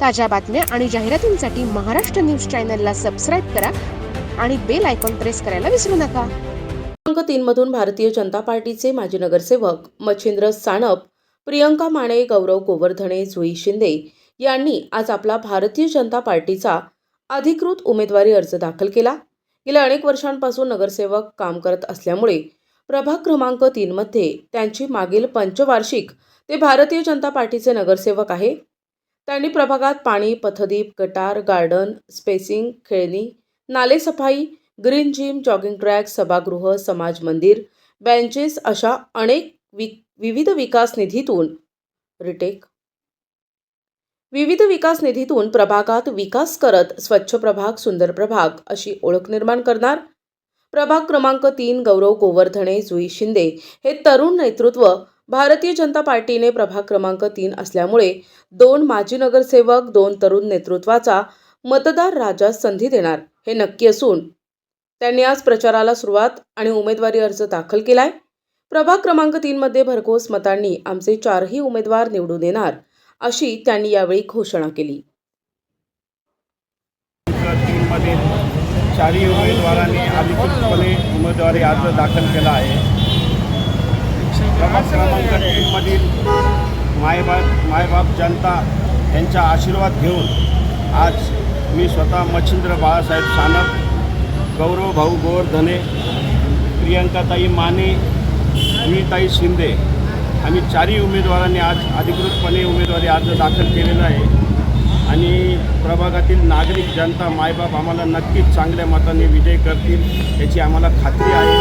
ताज्या बातम्या आणि जाहिरातींसाठी महाराष्ट्र न्यूज चॅनलला सबस्क्राईब करा आणि बेल आयकॉन प्रेस करायला विसरू नका. क्रमांक 3 मधून भारतीय जनता पार्टीचे माजी नगरसेवक मच्छिंद्र सानप, प्रियंका माने, गौरव गोवर्धने, जुई शिंदे यांनी आज आपला भारतीय जनता पार्टीचा अधिकृत उमेदवारी अर्ज दाखल केला. गेल्या अनेक वर्षांपासून नगरसेवक काम करत असल्यामुळे प्रभाग क्रमांक 3 मध्ये त्यांची मागील पंचवार्षिक ते भारतीय जनता पार्टीचे नगरसेवक आहे. त्यांनी प्रभागात पाणी, पथदीप, गटार, गार्डन, स्पेसिंग, खेळणी, नाले सफाई, ग्रीन जिम, जॉगिंग ट्रॅक, सभागृह, समाज मंदिर, बेंचेस अशा अनेक विविध विकास निधीतून प्रभागात विकास करत स्वच्छ प्रभाग, सुंदर प्रभाग अशी ओळख निर्माण करणार. प्रभाग क्रमांक 3 गौरव गोवर्धने, जुई शिंदे हे तरुण नेतृत्व भारतीय जनता पार्टीने प्रभाग क्रमांक 3 असल्यामुळे 2 माजी नगरसेवक, 2 तरुण नेतृत्वाचा मतदार राजास संधी देणार हे नक्की असून त्यांनी आज प्रचाराला सुरुवात आणि उमेदवारी अर्ज दाखल केलाय. प्रभाग क्रमांक 3 मध्ये भरघोस मतांनी आमचे 4ही उमेदवार निवडून येणार अशी त्यांनी यावेळी घोषणा केली. 3 मधील 4ही उमेदवारांनी अधिकृतपणे उमेदवारी अर्ज दाखल केला आहे. प्रभाग क्रमांक 3 मधील मायबाप जनता यांचा आशीर्वाद घेऊन आज मी स्वतः मच्छिंद्र बाळासाहेब सानप, गौरव भाऊ गोवर्धने, प्रियंकाताई माने, जुईताई शिंदे आम्ही 4ही उमेदवारांनी आज अधिकृतपणे उमेदवारी अर्ज दाखल केलेला आहे. आणि प्रभागातील नागरिक जनता मायबाप आम्हाला नक्कीच चांगल्या मताने विजय करतील याची आम्हाला खात्री आहे.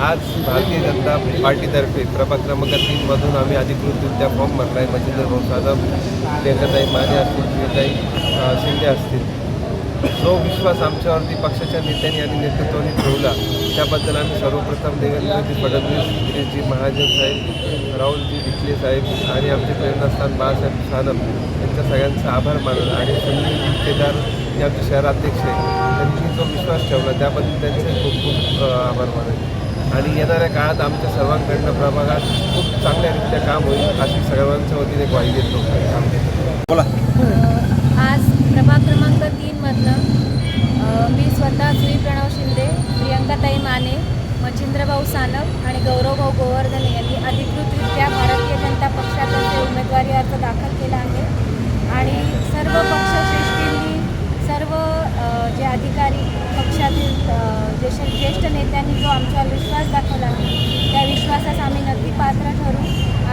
आज भारतीय जनता पार्टीतर्फे प्रभाग क्रमांक 3 मधून आम्ही अधिकृतरित्या फॉर्म भरला आहे. मच्छिंद्र भाऊ सानप, प्रियंकाताई माने असतील, जुईताई शिंदे असतील. जो विश्वास आमच्यावरती पक्षाच्या नेत्यांनी आणि नेतृत्वाने ठेवला त्याबद्दल आम्ही सर्वप्रथम देवेंद्रजी फडणवीस, गिरीशजी महाजन साहेब, राहुलजी विखले साहेब आणि आमचे प्रेरणास्थान बाळासाहेब सानप यांच्या सगळ्यांचा आभार मानून आणि सुनील केदार जे आमचे शहराध्यक्ष आहेत त्यांनी जो विश्वास ठेवला त्याबद्दल त्यांचे खूप खूप आभार मानेन. आणि येणाऱ्या काळात आमच्या सर्वांकडनं प्रभागात खूप चांगल्यारीत्या काम होईल अशी सर्वांच्या वतीने ग्वाही देतो. बोला. आज प्रभाग क्रमांक 3 मधनं मी स्वतः जुई प्रणव शिंदे, प्रियंकाताई माने, मच्छिंद्रभाऊ सानप आणि गौरवभाऊ गोवर्धने यांनी अधिकृतरित्या भारतीय जनता पक्षातर्फे उमेदवारी अर्ज दाखल केला आहे. आणि सर्व पक्षश्रेष्ठींनी, सर्व जे अधिकारी पक्षातील जे ज्येष्ठ नेत्यांनी जो आमच्यावर विश्वास दाखवला आहे त्या विश्वासास आम्ही नक्की पात्र ठरू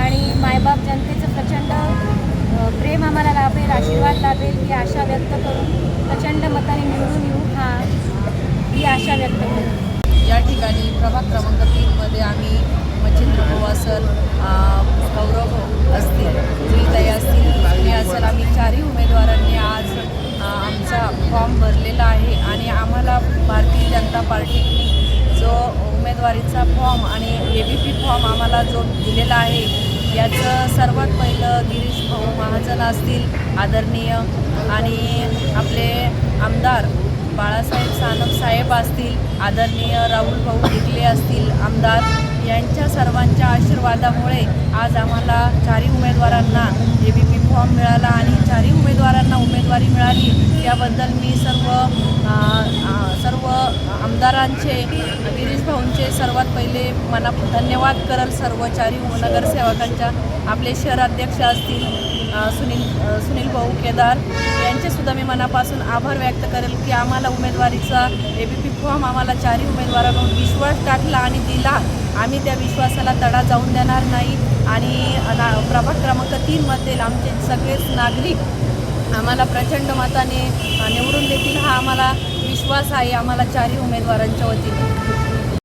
आणि मायबाप जनतेचं प्रचंड प्रेम आम्हाला लाभेल, आशीर्वाद लाभेल ही आशा व्यक्त करून प्रचंड मताने निवडून येऊ ही आशा व्यक्त करू. या ठिकाणी प्रभाग क्रमांक 3 मध्ये आम्ही मच्छिंद्र भाऊ असेल, गौरव भाऊ असतील, जुईताई असतील, शिंदे असेल, आम्ही 4ही उमेदवारांनी आज आमचा फॉर्म भरलेला आहे. आणि आम्हाला भारतीय जनता पार्टीने जो उमेदवारीचा फॉर्म आणि ABP फॉर्म आम्हाला जो दिलेला आहे याचं सर्वात पहिलं गिरीश भाऊ महाजन असतील आदरणीय आणि आपले आमदार बाळासाहेब सानप साहेब असतील, आदरणीय राहुल भाऊ विखले असतील आमदार, यांच्या सर्वांच्या आशीर्वादामुळे आज आम्हाला 4ही उमेदवारांना ABP फॉर्म मिळाला आणि 4ही उमेदवारांना उमेदवारी मिळाली त्याबद्दल मी सर्व आमदारांचे, गिरीश भाऊंचे सर्वात पहिले धन्यवाद करल. सर्व 4ही नगरसेवकांच्या, आपले शहराध्यक्ष असतील सुनील भाऊ केदार यांचेसुद्धा मी मनापासून आभार व्यक्त करेल की आम्हाला उमेदवारीचा ABP फॉर्म आम्हाला 4ही उमेदवारांवर विश्वास टाकला आणि दिला. आम्ही त्या विश्वासाला तडा जाऊन देणार नाही. आणि प्रभाग क्रमांक 3 मध्ये आमचे सगळेच नागरिक आम्हाला प्रचंड मताने निवडून देतील हा आम्हाला विश्वास आहे आम्हाला 4ही उमेदवारांच्या वतीने.